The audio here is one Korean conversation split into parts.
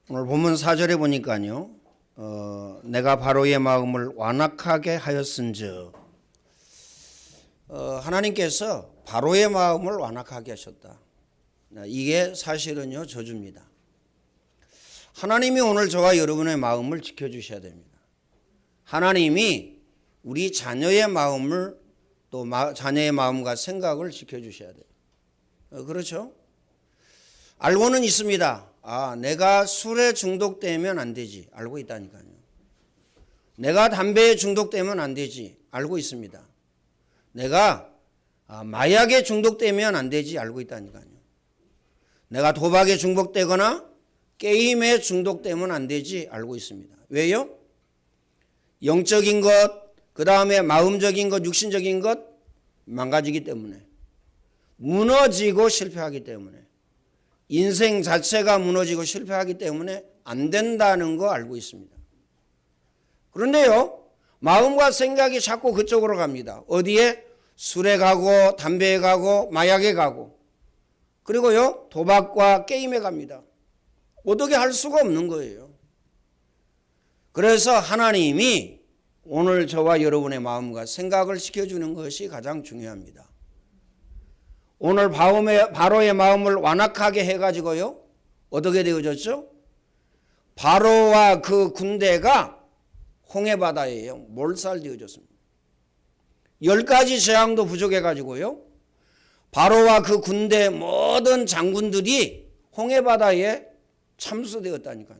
오늘 본문 4절에 보니까요. 내가 바로의 마음을 완악하게 하였은즉 하나님께서 바로의 마음을 완악하게 하셨다. 이게 사실은요 저주입니다. 하나님이 오늘 저와 여러분의 마음을 지켜주셔야 됩니다. 하나님이 우리 자녀의 마음을 또 자녀의 마음과 생각을 지켜주셔야 돼요. 그렇죠? 알고는 있습니다. 내가 술에 중독되면 안 되지. 알고 있다니까요. 내가 담배에 중독되면 안 되지. 알고 있습니다. 내가 마약에 중독되면 안 되지. 알고 있다니까요. 내가 도박에 중독되거나 게임에 중독되면 안 되지. 알고 있습니다. 왜요? 영적인 것, 그 다음에 마음적인 것, 육신적인 것 망가지기 때문에, 무너지고 실패하기 때문에, 인생 자체가 무너지고 실패하기 때문에 안 된다는 거 알고 있습니다. 그런데요, 마음과 생각이 자꾸 그쪽으로 갑니다. 어디에? 술에 가고 담배에 가고 마약에 가고, 그리고요 도박과 게임에 갑니다. 어떻게 할 수가 없는 거예요. 그래서 하나님이 오늘 저와 여러분의 마음과 생각을 지켜주는 것이 가장 중요합니다. 오늘 바로의 마음을 완악하게 해가지고요 어떻게 되어졌죠? 바로와 그 군대가 홍해바다에 몰살되어졌습니다. 10가지 재앙도 부족해가지고요 바로와 그 군대 모든 장군들이 홍해바다에 참수되었다니까요.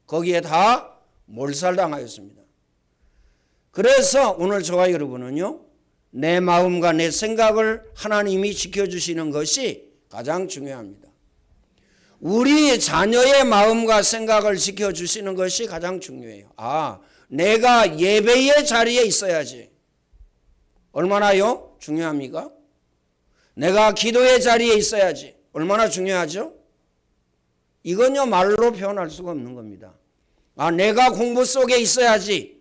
거기에 다 몰살당하였습니다. 그래서 오늘 저와 여러분은요 내 마음과 내 생각을 하나님이 지켜주시는 것이 가장 중요합니다. 우리 자녀의 마음과 생각을 지켜주시는 것이 가장 중요해요. 내가 예배의 자리에 있어야지. 얼마나요? 중요합니까? 내가 기도의 자리에 있어야지. 얼마나 중요하죠? 이건요 말로 표현할 수가 없는 겁니다. 내가 공부 속에 있어야지.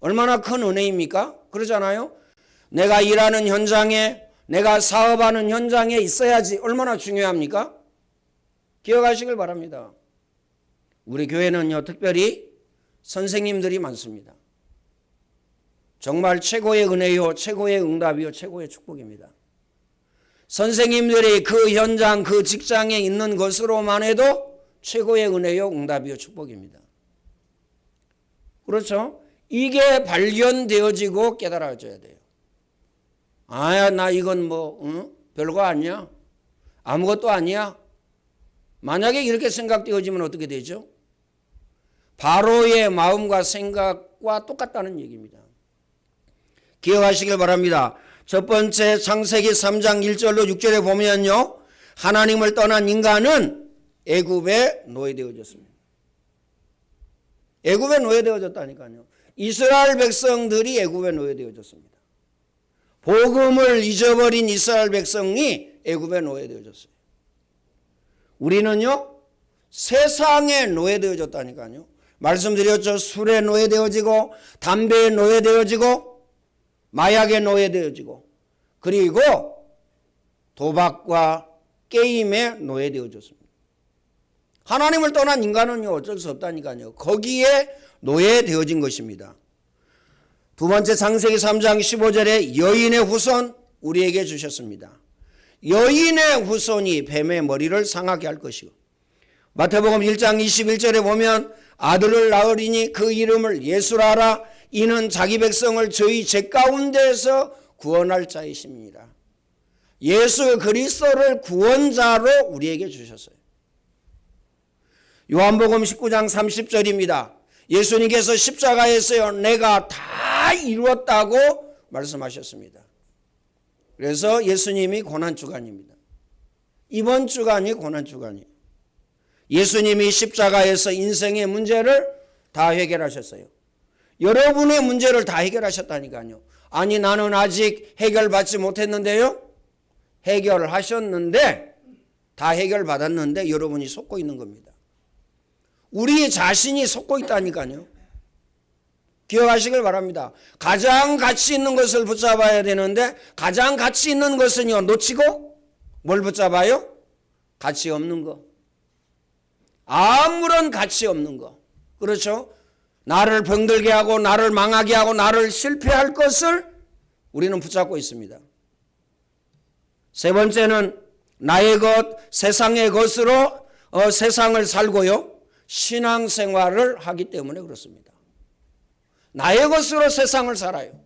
얼마나 큰 은혜입니까? 그러잖아요. 내가 일하는 현장에, 내가 사업하는 현장에 있어야지. 얼마나 중요합니까? 기억하시길 바랍니다. 우리 교회는요 특별히 선생님들이 많습니다. 정말 최고의 은혜요, 최고의 응답이요, 최고의 축복입니다. 선생님들이 그 현장, 그 직장에 있는 것으로만 해도 최고의 은혜요, 응답이요, 축복입니다. 그렇죠? 이게 발견되어지고 깨달아져야 돼요. 나 이건 별거 아니야. 아무것도 아니야. 만약에 이렇게 생각되어지면 어떻게 되죠? 바로의 마음과 생각과 똑같다는 얘기입니다. 기억하시길 바랍니다. 첫 번째 창세기 3장 1절로 6절에 보면요. 하나님을 떠난 인간은 애굽에 노예되어졌습니다. 애굽에 노예되어졌다니까요. 이스라엘 백성들이 애굽에 노예되어졌습니다. 복음을 잊어버린 이스라엘 백성이 애굽에 노예되어졌어요. 우리는요 세상에 노예되어졌다니까요. 말씀드렸죠. 술에 노예되어지고 담배에 노예되어지고 마약에 노예되어지고 그리고 도박과 게임에 노예되어졌습니다. 하나님을 떠난 인간은요 어쩔 수 없다니까요. 거기에 노예되어진 것입니다. 두 번째 창세기 3장 15절에 여인의 후손 우리에게 주셨습니다. 여인의 후손이 뱀의 머리를 상하게 할 것이고 마태복음 1장 21절에 보면 아들을 낳으리니 그 이름을 예수라 하라. 이는 자기 백성을 저희 죄 가운데에서 구원할 자이십니다. 예수 그리스도를 구원자로 우리에게 주셨어요. 요한복음 19장 30절입니다. 예수님께서 십자가에서요 내가 다 이루었다고 말씀하셨습니다. 그래서 예수님이 고난주간입니다. 이번 주간이 고난주간이에요. 예수님이 십자가에서 인생의 문제를 다 해결하셨어요. 여러분의 문제를 다 해결하셨다니까요. 나는 아직 해결받지 못했는데요. 해결하셨는데 다 해결받았는데 여러분이 속고 있는 겁니다. 우리 자신이 속고 있다니까요. 기억하시길 바랍니다. 가장 가치 있는 것을 붙잡아야 되는데 가장 가치 있는 것은요 놓치고 뭘 붙잡아요? 가치 없는 거. 아무런 가치 없는 거. 그렇죠? 나를 병들게 하고 나를 망하게 하고 나를 실패할 것을 우리는 붙잡고 있습니다. 세 번째는 나의 것, 세상의 것으로 세상을 살고요. 신앙생활을 하기 때문에 그렇습니다. 나의 것으로 세상을 살아요.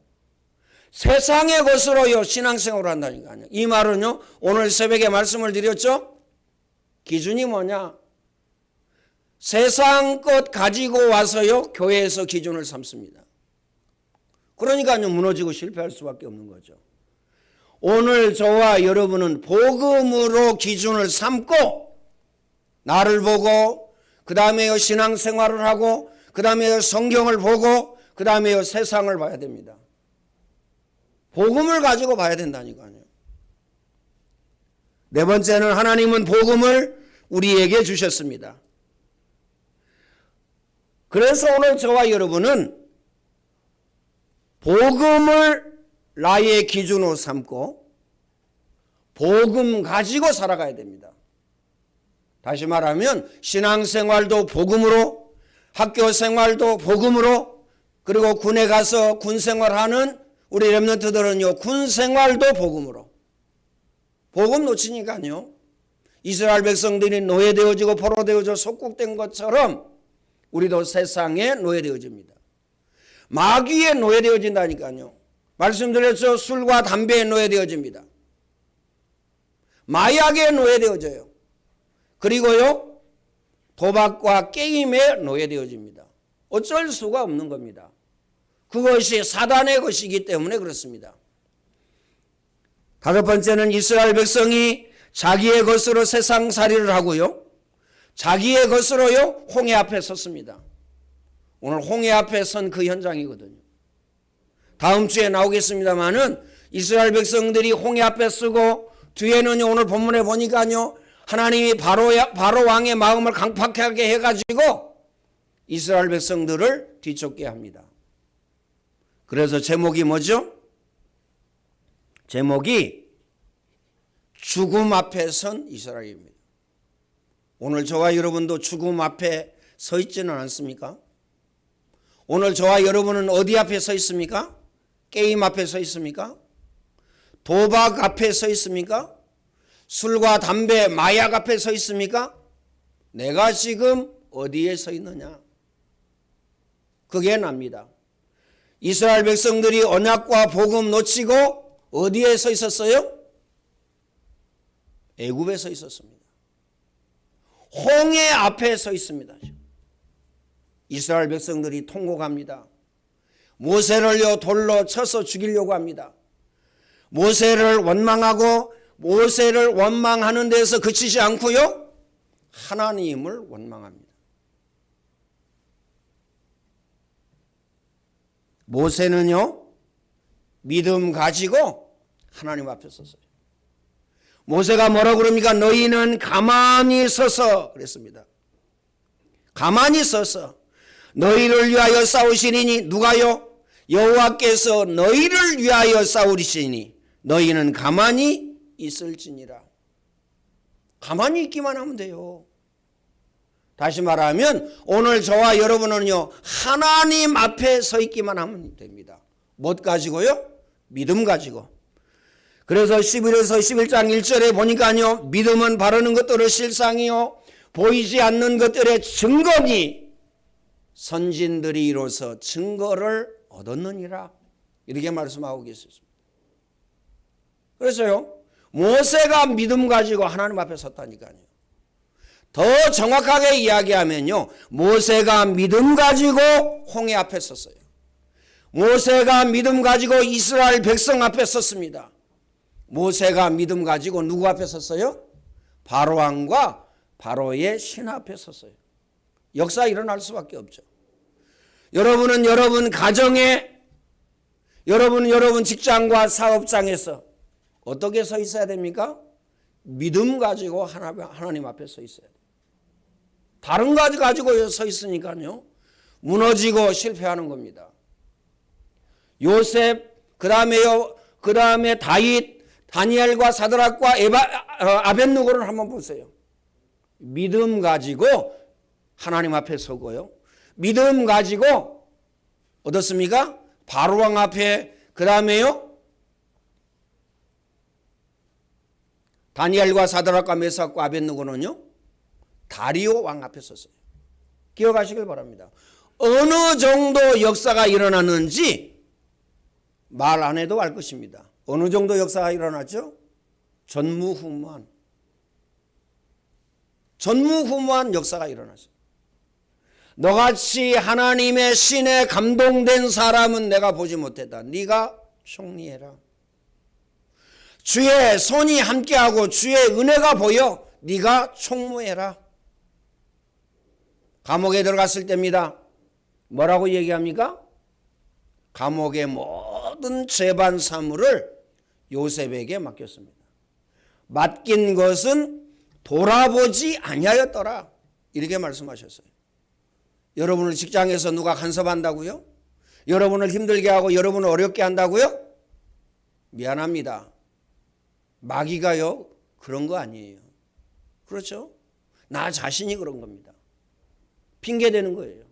세상의 것으로요 신앙생활을 한다니까요. 이 말은요 오늘 새벽에 말씀을 드렸죠. 기준이 뭐냐? 세상 것 가지고 와서요 교회에서 기준을 삼습니다. 그러니까요 무너지고 실패할 수밖에 없는 거죠. 오늘 저와 여러분은 복음으로 기준을 삼고 나를 보고 그 다음에 신앙생활을 하고 그 다음에 성경을 보고 그 다음에 세상을 봐야 됩니다. 복음을 가지고 봐야 된다니까요. 네 번째는 하나님은 복음을 우리에게 주셨습니다. 그래서 오늘 저와 여러분은 복음을 나의 기준으로 삼고 복음 가지고 살아가야 됩니다. 다시 말하면 신앙생활도 복음으로, 학교생활도 복음으로, 그리고 군에 가서 군생활하는 우리 렘넌트들은요 군생활도 복음으로. 복음 놓치니까요 이스라엘 백성들이 노예되어지고 포로되어져 속국된 것처럼 우리도 세상에 노예되어집니다. 마귀에 노예되어진다니까요. 말씀드렸죠. 술과 담배에 노예되어집니다. 마약에 노예되어져요. 그리고요 도박과 게임에 노예되어집니다. 어쩔 수가 없는 겁니다. 그것이 사단의 것이기 때문에 그렇습니다. 다섯 번째는 이스라엘 백성이 자기의 것으로 세상살이를 하고요. 자기의 것으로요 홍해 앞에 섰습니다. 오늘 홍해 앞에 선 그 현장이거든요. 다음 주에 나오겠습니다마는 이스라엘 백성들이 홍해 앞에 서고 뒤에는 오늘 본문에 보니까요 하나님이 바로 왕의 마음을 강팍하게 해가지고 이스라엘 백성들을 뒤쫓게 합니다. 그래서 제목이 뭐죠? 제목이 죽음 앞에 선 이스라엘입니다. 오늘 저와 여러분도 죽음 앞에 서 있지는 않습니까? 오늘 저와 여러분은 어디 앞에 서 있습니까? 게임 앞에 서 있습니까? 도박 앞에 서 있습니까? 술과 담배, 마약 앞에 서 있습니까? 내가 지금 어디에 서 있느냐? 그게 납니다. 이스라엘 백성들이 언약과 복음 놓치고 어디에 서 있었어요? 애굽에 서 있었습니다. 홍해 앞에 서 있습니다. 이스라엘 백성들이 통곡합니다. 모세를요 돌로 쳐서 죽이려고 합니다. 모세를 원망하고 모세를 원망하는 데서 그치지 않고요 하나님을 원망합니다. 모세는요 믿음 가지고 하나님 앞에 섰어요. 모세가 뭐라고 그럽니까? 너희는 가만히 서서 그랬습니다. 가만히 서서 너희를 위하여 싸우시리니 누가요? 여호와께서 너희를 위하여 싸우리시니 너희는 가만히 있을지니라. 가만히 있기만 하면 돼요. 다시 말하면 오늘 저와 여러분은요 하나님 앞에 서 있기만 하면 됩니다. 뭐 가지고요? 믿음 가지고. 그래서 11에서 11장 1절에 보니까요 믿음은 바라는 것들의 실상이요 보이지 않는 것들의 증거니 선진들이 이로써 증거를 얻었느니라 이렇게 말씀하고 계셨습니다. 그래서요 모세가 믿음 가지고 하나님 앞에 섰다니까요. 더 정확하게 이야기하면요 모세가 믿음 가지고 홍해 앞에 섰어요. 모세가 믿음 가지고 이스라엘 백성 앞에 섰습니다. 모세가 믿음 가지고 누구 앞에 섰어요? 바로왕과 바로의 신 앞에 섰어요. 역사 일어날 수밖에 없죠. 여러분은 여러분 가정에 여러분 직장과 사업장에서 어떻게 서 있어야 됩니까? 믿음 가지고 하나님 앞에 서 있어야 돼요. 다른 가지 가지고 서 있으니까요 무너지고 실패하는 겁니다. 요셉 그 다음에 다윗 다니엘과 사드락과 아벳느고를 한번 보세요. 믿음 가지고 하나님 앞에 서고요. 믿음 가지고 어떻습니까? 바로왕 앞에, 그 다음에요, 다니엘과 사드락과 메삭과 아벳느고는요, 다리오 왕 앞에 섰어요. 기억하시길 바랍니다. 어느 정도 역사가 일어났는지 말 안 해도 알 것입니다. 어느 정도 역사가 일어났죠? 전무후무한 역사가 일어났어요. 너같이 하나님의 신에 감동된 사람은 내가 보지 못했다. 네가 총리해라. 주의 손이 함께하고 주의 은혜가 보여 네가 총무해라. 감옥에 들어갔을 때입니다. 뭐라고 얘기합니까? 감옥의 모든 재반 사무를 요셉에게 맡겼습니다. 맡긴 것은 돌아보지 아니하였더라. 이렇게 말씀하셨어요. 여러분을 직장에서 누가 간섭한다고요? 여러분을 힘들게 하고 여러분을 어렵게 한다고요? 미안합니다. 마귀가요, 그런 거 아니에요. 그렇죠? 나 자신이 그런 겁니다. 핑계대는 거예요.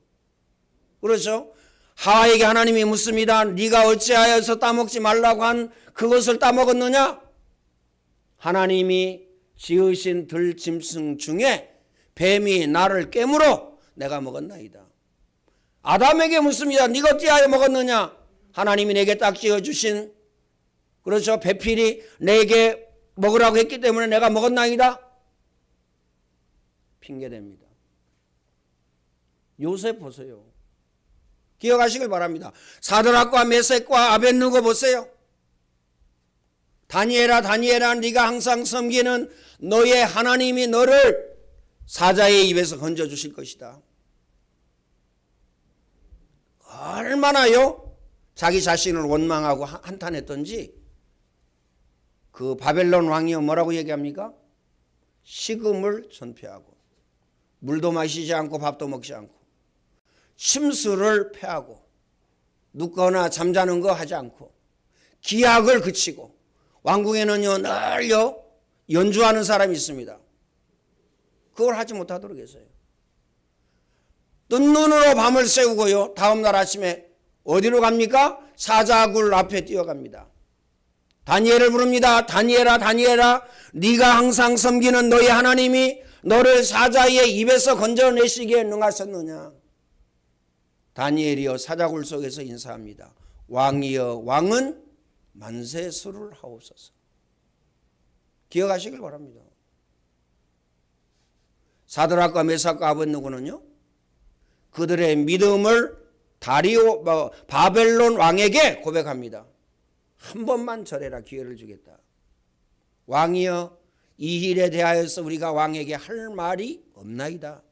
그렇죠? 하와에게 하나님이 묻습니다. 네가 어찌하여서 따먹지 말라고 한 그것을 따먹었느냐? 하나님이 지으신 들짐승 중에 뱀이 나를 깨물어 내가 먹었나이다. 아담에게 묻습니다. 네가 어찌하여 먹었느냐? 하나님이 내게 딱 지어주신, 그렇죠, 배필이 내게 먹으라고 했기 때문에 내가 먹었나이다. 핑계댑니다. 요셉 보세요. 기억하시길 바랍니다. 사드락과 메섹과 아벳느고 보세요. 다니엘아 다니엘아 네가 항상 섬기는 너의 하나님이 너를 사자의 입에서 건져주실 것이다. 얼마나요? 자기 자신을 원망하고 한탄했던지 그 바벨론 왕이요 뭐라고 얘기합니까? 식음을 전폐하고 물도 마시지 않고 밥도 먹지 않고 침수를 패하고 눕거나 잠자는 거 하지 않고 기약을 그치고, 왕궁에는요 늘요 연주하는 사람이 있습니다. 그걸 하지 못하도록 했어요. 뜬 눈으로 밤을 새우고요, 다음날 아침에 어디로 갑니까? 사자굴 앞에 뛰어갑니다. 다니엘을 부릅니다. 다니엘아 다니엘아 네가 항상 섬기는 너희 하나님이 너를 사자의 입에서 건져내시기에 능하셨느냐? 다니엘이여 사자굴 속에서 인사합니다. 왕이여 왕은 만세수를 하옵소서. 기억하시길 바랍니다. 사드락과 메삭과 아벳느고는요 그들의 믿음을 다리오 바벨론 왕에게 고백합니다. 한 번만 절해라, 기회를 주겠다. 왕이여 이 일에 대하여서 우리가 왕에게 할 말이 없나이다.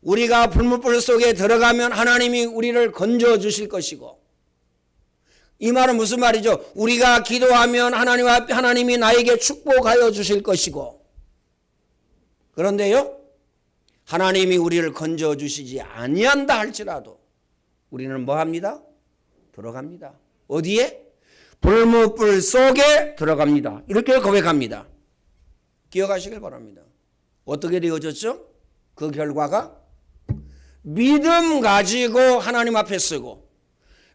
우리가 불못불 속에 들어가면 하나님이 우리를 건져주실 것이고, 이 말은 무슨 말이죠? 우리가 기도하면 하나님 앞에 하나님이 나에게 축복하여 주실 것이고, 그런데요 하나님이 우리를 건져주시지 아니한다 할지라도 우리는 뭐합니다? 들어갑니다. 어디에? 불못불 속에 들어갑니다. 이렇게 고백합니다. 기억하시길 바랍니다. 어떻게 되어졌죠? 그 결과가 믿음 가지고 하나님 앞에 서고,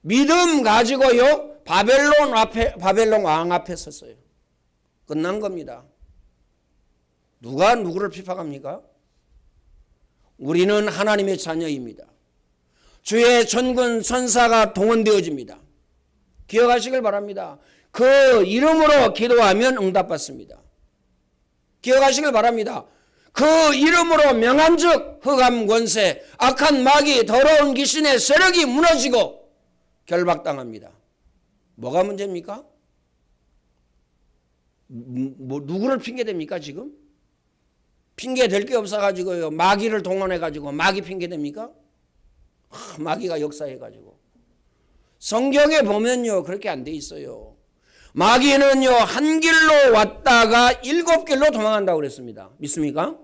믿음 가지고요 바벨론 왕 앞에 섰어요. 끝난 겁니다. 누가 누구를 핍박합니까? 우리는 하나님의 자녀입니다. 주의 전군 천사가 동원되어집니다. 기억하시길 바랍니다. 그 이름으로 기도하면 응답받습니다. 기억하시길 바랍니다. 그 이름으로 명한즉 흑암 권세, 악한 마귀, 더러운 귀신의 세력이 무너지고 결박당합니다. 뭐가 문제입니까? 누구를 핑계댑니까 지금? 핑계댈 게 없어가지고요 마귀를 동원해가지고 마귀 핑계댑니까? 마귀가 역사해가지고. 성경에 보면요 그렇게 안 돼 있어요. 마귀는요 한 길로 왔다가 7길로 도망간다고 그랬습니다. 믿습니까?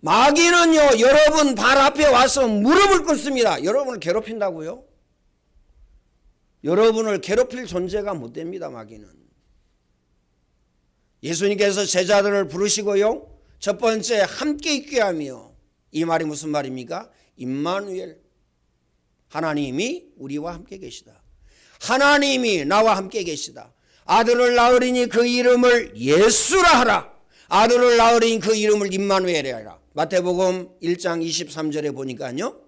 마귀는요 여러분 발 앞에 와서 무릎을 꿇습니다. 여러분을 괴롭힌다고요? 여러분을 괴롭힐 존재가 못 됩니다. 마귀는. 예수님께서 제자들을 부르시고요 첫 번째 함께 있게 하며 이 말이 무슨 말입니까? 임마누엘, 하나님이 우리와 함께 계시다. 하나님이 나와 함께 계시다. 아들을 낳으리니 그 이름을 예수라 하라. 아들을 낳으리니 그 이름을 임마누엘이라 하라. 마태복음 1장 23절에 보니까요,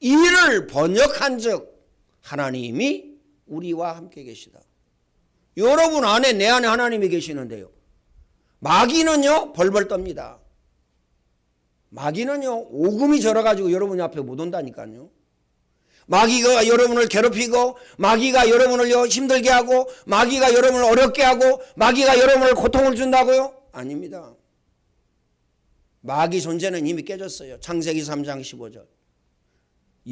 이를 번역한 즉 하나님이 우리와 함께 계시다. 여러분 안에, 내 안에 하나님이 계시는데요, 마귀는요 벌벌 떱니다. 마귀는요 오금이 절어가지고 여러분 앞에 못 온다니까요. 마귀가 여러분을 괴롭히고, 마귀가 여러분을 힘들게 하고, 마귀가 여러분을 어렵게 하고, 마귀가 여러분을 고통을 준다고요? 아닙니다. 마귀 존재는 이미 깨졌어요. 창세기 3장 15절.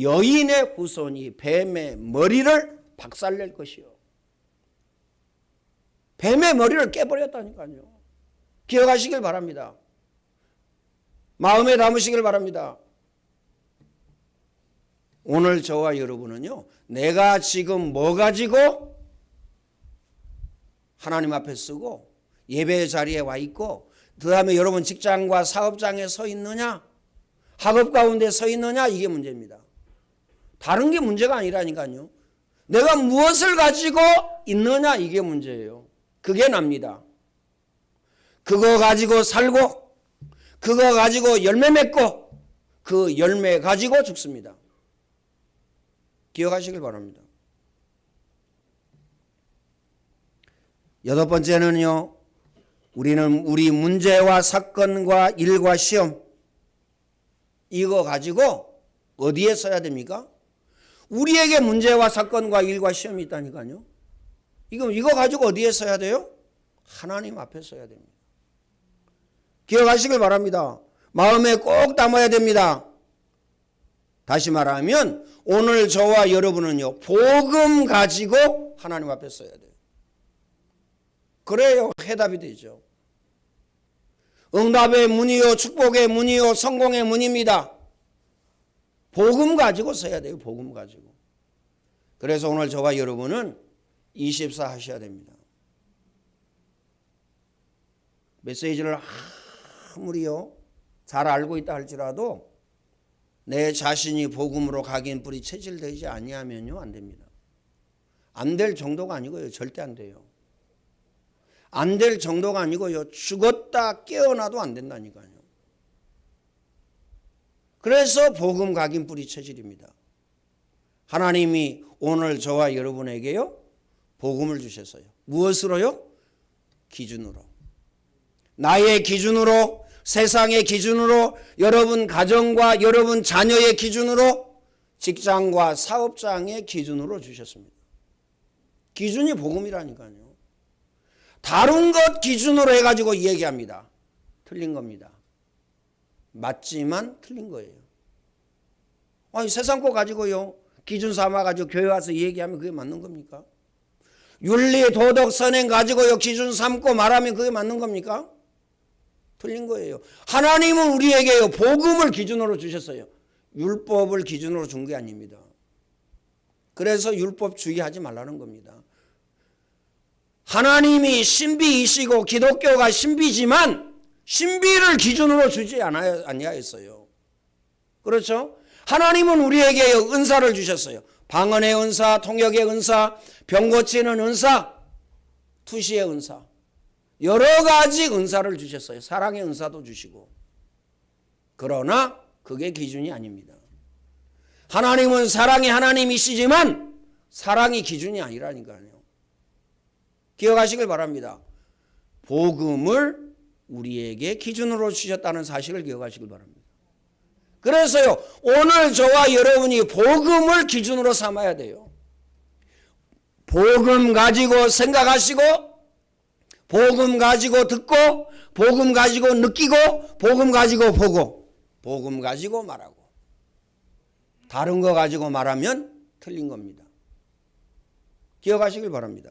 여인의 후손이 뱀의 머리를 박살낼 것이요. 뱀의 머리를 깨버렸다니까요. 기억하시길 바랍니다. 마음에 담으시길 바랍니다. 오늘 저와 여러분은요, 내가 지금 뭐 가지고 하나님 앞에 쓰고 예배 자리에 와 있고, 그 다음에 여러분 직장과 사업장에 서 있느냐, 학업 가운데 서 있느냐, 이게 문제입니다. 다른 게 문제가 아니라니까요. 내가 무엇을 가지고 있느냐, 이게 문제예요. 그게 납니다. 그거 가지고 살고, 그거 가지고 열매 맺고, 그 열매 가지고 죽습니다. 기억하시길 바랍니다. 여덟 번째는요, 우리는 우리 문제와 사건과 일과 시험, 이거 가지고 어디에 써야 됩니까? 우리에게 문제와 사건과 일과 시험이 있다니까요. 이거 가지고 어디에 써야 돼요? 하나님 앞에 써야 됩니다. 기억하시길 바랍니다. 마음에 꼭 담아야 됩니다. 다시 말하면 오늘 저와 여러분은요, 복음 가지고 하나님 앞에 써야 돼요. 그래요 해답이 되죠. 응답의 문이요, 축복의 문이요, 성공의 문입니다. 복음 가지고 써야 돼요. 복음 가지고. 그래서 오늘 저와 여러분은 24 하셔야 됩니다. 메시지를 아무리요 잘 알고 있다 할지라도 내 자신이 복음으로 각인 뿌리 체질되지 아니하면요 안 됩니다. 안 될 정도가 아니고요, 절대 안 돼요. 안 될 정도가 아니고요, 죽었다 깨어나도 안 된다니까요. 그래서 복음 각인 뿌리 체질입니다. 하나님이 오늘 저와 여러분에게요 복음을 주셨어요. 무엇으로요? 기준으로. 나의 기준으로, 세상의 기준으로, 여러분 가정과 여러분 자녀의 기준으로, 직장과 사업장의 기준으로 주셨습니다. 기준이 복음이라니까요. 다른 것 기준으로 해가지고 얘기합니다. 틀린 겁니다. 맞지만 틀린 거예요. 아니, 세상 거 가지고요 기준 삼아가지고 교회 와서 얘기하면 그게 맞는 겁니까? 윤리 도덕 선행 가지고요 기준 삼고 말하면 그게 맞는 겁니까? 틀린 거예요. 하나님은 우리에게요 복음을 기준으로 주셨어요. 율법을 기준으로 준 게 아닙니다. 그래서 율법주의하지 말라는 겁니다. 하나님이 신비이시고 기독교가 신비지만 신비를 기준으로 주지 아니하였어요. 그렇죠? 하나님은 우리에게 은사를 주셨어요. 방언의 은사, 통역의 은사, 병 고치는 은사, 투시의 은사, 여러 가지 은사를 주셨어요. 사랑의 은사도 주시고. 그러나 그게 기준이 아닙니다. 하나님은 사랑의 하나님이시지만 사랑이 기준이 아니라니까요. 기억하시길 바랍니다. 복음을 우리에게 기준으로 주셨다는 사실을 기억하시길 바랍니다. 그래서요 오늘 저와 여러분이 복음을 기준으로 삼아야 돼요. 복음 가지고 생각하시고, 복음 가지고 듣고, 복음 가지고 느끼고, 복음 가지고 보고, 복음 가지고 말하고. 다른 거 가지고 말하면 틀린 겁니다. 기억하시길 바랍니다.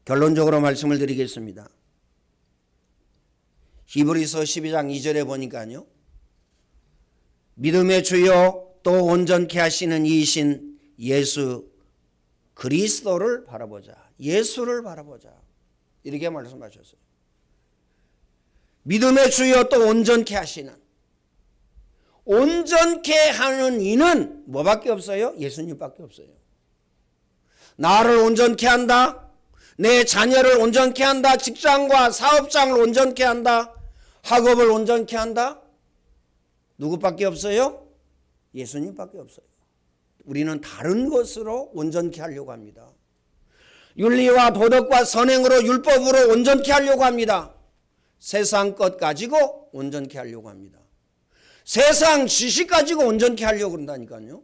결론적으로 말씀을 드리겠습니다. 히브리서 12장 2절에 보니까요, 믿음의 주요 또 온전케 하시는 이이신 예수 그리스도를 바라보자. 예수를 바라보자. 이렇게 말씀하셨어요. 믿음의 주여 또 온전케 하시는, 온전케 하는 이는 뭐밖에 없어요? 예수님밖에 없어요. 나를 온전케 한다, 내 자녀를 온전케 한다, 직장과 사업장을 온전케 한다, 학업을 온전케 한다, 누구밖에 없어요? 예수님밖에 없어요. 우리는 다른 것으로 온전케 하려고 합니다. 윤리와 도덕과 선행으로, 율법으로 온전케 하려고 합니다. 세상 것 가지고 온전케 하려고 합니다. 세상 지식 가지고 온전케 하려고 그런다니까요.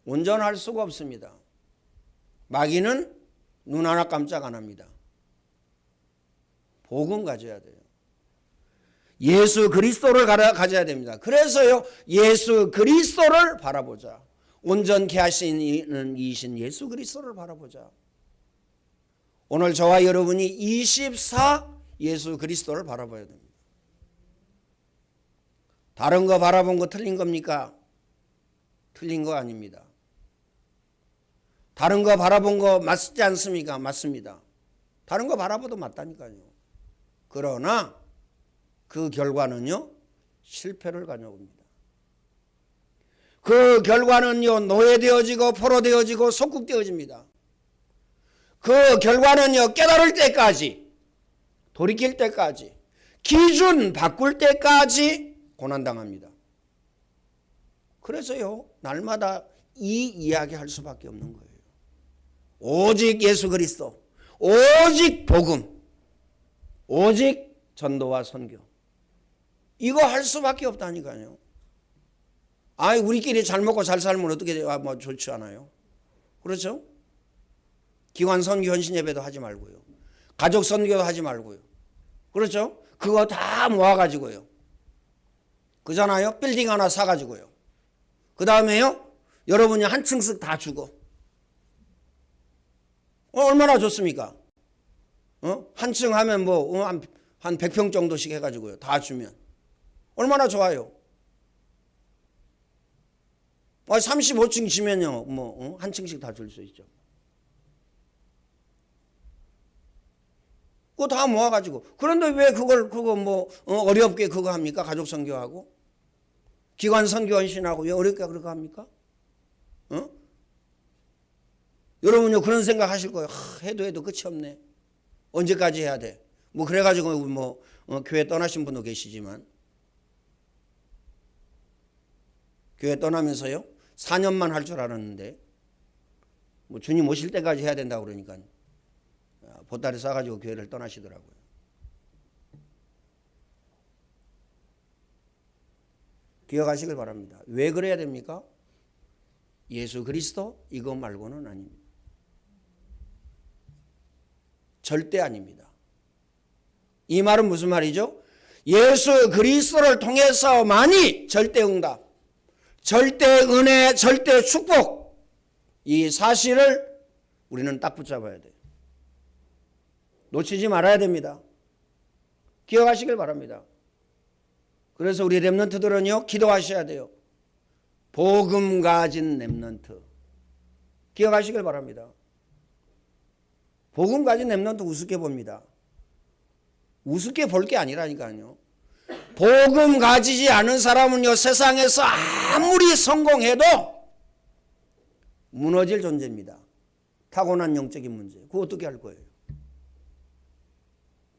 온전할 수가 없습니다. 마귀는 눈 하나 깜짝 안 합니다. 복음 가져야 돼요. 예수 그리스도를 가져야 됩니다. 그래서요, 예수 그리스도를 바라보자. 온전케 하시는 이신 예수 그리스도를 바라보자. 오늘 저와 여러분이 24 예수 그리스도를 바라봐야 됩니다. 다른 거 바라본 거 틀린 겁니까? 틀린 거 아닙니다. 다른 거 바라본 거 맞지 않습니까? 맞습니다. 다른 거 바라봐도 맞다니까요. 그러나 그 결과는요, 실패를 가져옵니다. 그 결과는요, 노예되어지고 포로되어지고 속국되어집니다. 그 결과는요, 깨달을 때까지, 돌이킬 때까지, 기준 바꿀 때까지 고난당합니다. 그래서요, 날마다 이 이야기 할 수밖에 없는 거예요. 오직 예수 그리스도, 오직 복음, 오직 전도와 선교. 이거 할 수밖에 없다니까요. 아이, 우리끼리 잘 먹고 잘 살면 어떻게 뭐 좋지 않아요? 그렇죠? 기관 선교 헌신 예배도 하지 말고요. 가족 선교도 하지 말고요. 그렇죠? 그거 다 모아가지고요. 그잖아요? 빌딩 하나 사가지고요. 그 다음에요, 여러분이 한 층씩 다 주고. 얼마나 좋습니까? 한 층 하면 뭐, 한 100평 정도씩 해가지고요. 다 주면. 얼마나 좋아요. 35층 지면요, 뭐, 한 층씩 다 줄 수 있죠. 그거 다 모아가지고. 그런데 왜 그거 뭐, 어렵게 그거 합니까? 가족 선교하고? 기관 선교 헌신하고 왜 어렵게 그렇게 합니까? 여러분요, 그런 생각 하실 거예요. 해도 끝이 없네. 언제까지 해야 돼? 뭐, 그래가지고 뭐, 교회 떠나신 분도 계시지만. 교회 떠나면서요, 4년만 할 줄 알았는데, 뭐, 주님 오실 때까지 해야 된다고 그러니까, 보따리 싸가지고 교회를 떠나시더라고요. 기억하시길 바랍니다. 왜 그래야 됩니까? 예수 그리스도 이거 말고는 아닙니다. 절대 아닙니다. 이 말은 무슨 말이죠? 예수 그리스도를 통해서만이 절대 응답, 절대 은혜, 절대 축복, 이 사실을 우리는 딱 붙잡아야 돼요. 놓치지 말아야 됩니다. 기억하시길 바랍니다. 그래서 우리 렘넌트들은요, 기도하셔야 돼요. 복음 가진 렘넌트. 기억하시길 바랍니다. 복음 가진 렘넌트 우습게 봅니다. 우습게 볼 게 아니라니까요. 복음 가지지 않은 사람은요, 세상에서 아무리 성공해도 무너질 존재입니다. 타고난 영적인 문제. 그거 어떻게 할 거예요?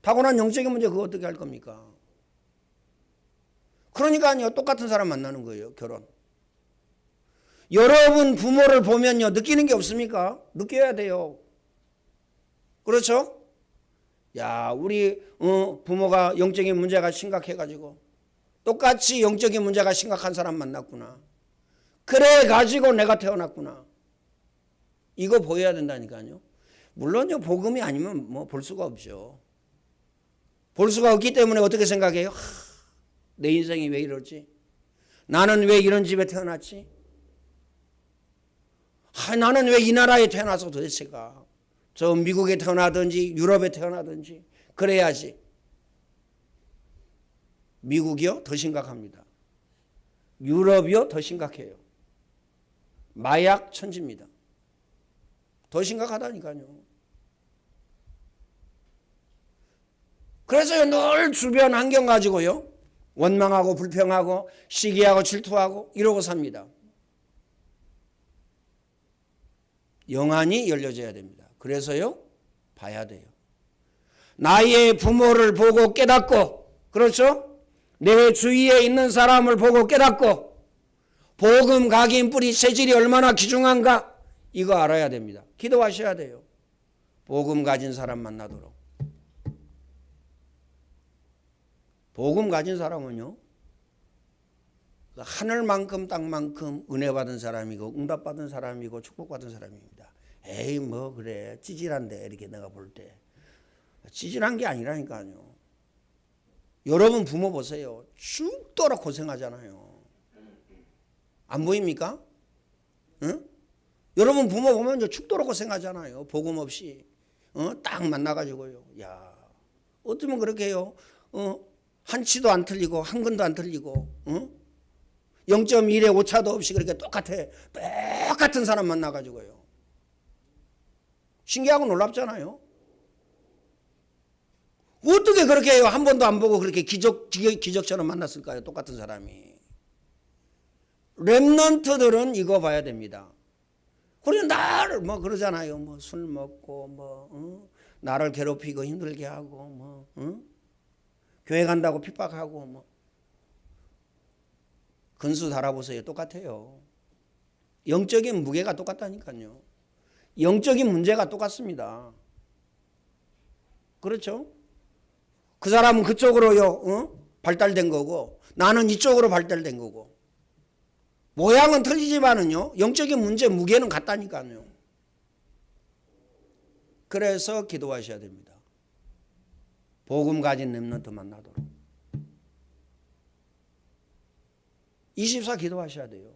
타고난 영적인 문제 그거 어떻게 할 겁니까? 그러니까요, 똑같은 사람 만나는 거예요, 결혼. 여러분 부모를 보면요, 느끼는 게 없습니까? 느껴야 돼요. 그렇죠? 야, 우리 부모가 영적인 문제가 심각해가지고 똑같이 영적인 문제가 심각한 사람 만났구나. 그래 가지고 내가 태어났구나. 이거 보여야 된다니까요. 물론요, 복음이 아니면 뭐 볼 수가 없죠. 볼 수가 없기 때문에 어떻게 생각해요? 내 인생이 왜 이러지? 나는 왜 이런 집에 태어났지? 나는 왜 이 나라에 태어나서 도대체가? 저 미국에 태어나든지 유럽에 태어나든지 그래야지. 미국이요? 더 심각합니다. 유럽이요? 더 심각해요. 마약 천지입니다. 더 심각하다니까요. 그래서요 늘 주변 환경 가지고요 원망하고 불평하고 시기하고 질투하고 이러고 삽니다. 영안이 열려져야 됩니다. 그래서요 봐야 돼요. 나의 부모를 보고 깨닫고, 그렇죠? 내 주위에 있는 사람을 보고 깨닫고 복음 각인 뿌리 체질이 얼마나 귀중한가 이거 알아야 됩니다. 기도하셔야 돼요. 복음 가진 사람 만나도록. 복음 가진 사람은요 하늘만큼 땅만큼 은혜 받은 사람이고 응답받은 사람이고 축복받은 사람입니다. 에이 뭐 그래 찌질한데 이렇게 내가 볼 때 찌질한 게 아니라니까요. 여러분 부모 보세요. 죽도록 고생하잖아요. 안 보입니까? 응? 여러분 부모 보면 이제 죽도록 고생하잖아요. 복음 없이 딱 만나가지고요. 야 어쩌면 그렇게 해요. 한 치도 안 틀리고 한 근도 안 틀리고 0.1의 오차도 없이 그렇게 똑같은 사람 만나가지고요. 신기하고 놀랍잖아요. 어떻게 그렇게 해요? 한 번도 안 보고 그렇게 기적처럼 만났을까요? 똑같은 사람이. 렘넌트들은 이거 봐야 됩니다. 우리는 나를 뭐 그러잖아요. 뭐 술 먹고 뭐 나를 괴롭히고 힘들게 하고 뭐 교회 간다고 핍박하고 뭐 근수 달아보세요. 똑같아요. 영적인 무게가 똑같다니까요. 영적인 문제가 똑같습니다. 그렇죠? 그 사람은 그쪽으로요 발달된 거고 나는 이쪽으로 발달된 거고 모양은 틀리지만은요 영적인 문제 무게는 같다니까요. 그래서 기도하셔야 됩니다. 복음 가진 렘넌트 만나도록 24 기도하셔야 돼요.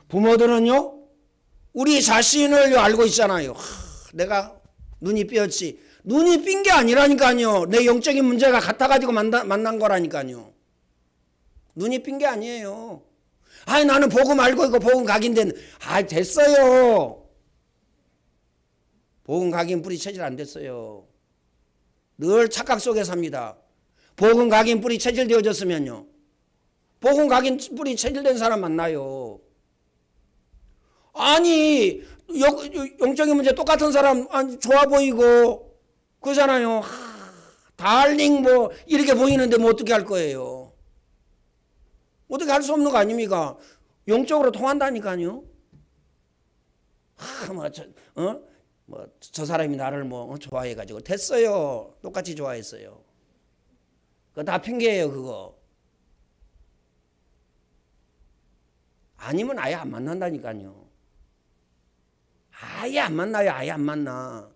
부모들은요 우리 자신을 알고 있잖아요. 내가 눈이 삐었지. 눈이 삔 게 아니라니까요. 내 영적인 문제가 같아가지고 만난 거라니까요. 눈이 삔 게 아니에요. 아니 나는 복음 알고 있고 복음 각인된. 됐어요. 복음 각인 뿌리 체질 안 됐어요. 늘 착각 속에 삽니다. 복음 각인 뿌리 체질되어졌으면요. 복음 각인 뿌리 체질된 사람 만나요. 아니 영적인 문제 똑같은 사람 좋아 보이고 그러잖아요. 달링 뭐 이렇게 보이는데 뭐 어떻게 할 거예요? 어떻게 할 수 없는 거 아닙니까? 영적으로 통한다니까요. 저 사람이 나를 뭐 좋아해가지고 됐어요. 똑같이 좋아했어요. 그거 다 핑계예요. 그거. 아니면 아예 안 만난다니까요. 아예 안 만나요. 아예 안 만나.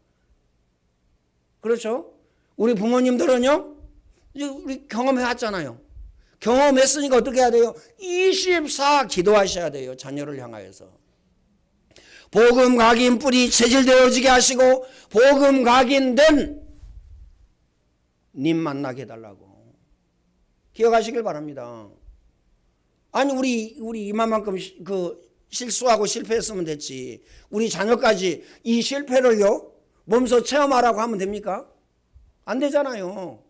그렇죠? 우리 부모님들은요, 우리 경험해왔잖아요. 경험했으니까 어떻게 해야 돼요? 24 기도하셔야 돼요. 자녀를 향하여서. 복음 각인 뿌리 체질되어지게 하시고 복음 각인된 님 만나게 해달라고. 기억하시길 바랍니다. 아니 우리 이만큼 실수하고 실패했으면 됐지. 우리 자녀까지 이 실패를요 몸소 체험하라고 하면 됩니까? 안 되잖아요.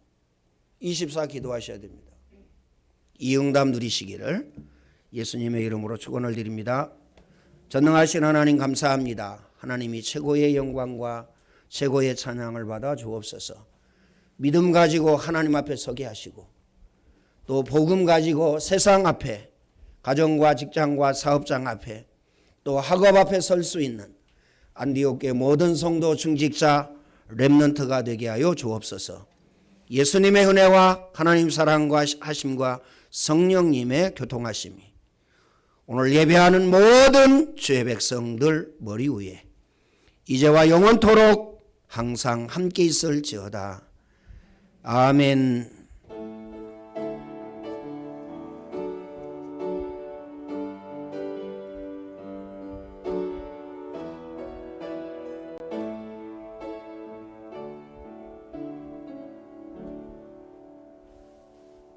24 기도하셔야 됩니다. 이 응답 누리시기를 예수님의 이름으로 축원을 드립니다. 전능하신 하나님 감사합니다. 하나님이 최고의 영광과 최고의 찬양을 받아 주옵소서. 믿음 가지고 하나님 앞에 서게 하시고 또 복음 가지고 세상 앞에 가정과 직장과 사업장 앞에 또 학업 앞에 설 수 있는 안디옥교회 모든 성도 중직자 렘넌트가 되게 하여 주옵소서. 예수님의 은혜와 하나님 사랑과 하심과 성령님의 교통하심이 오늘 예배하는 모든 주의 백성들 머리 위에 이제와 영원토록 항상 함께 있을지어다. 아멘.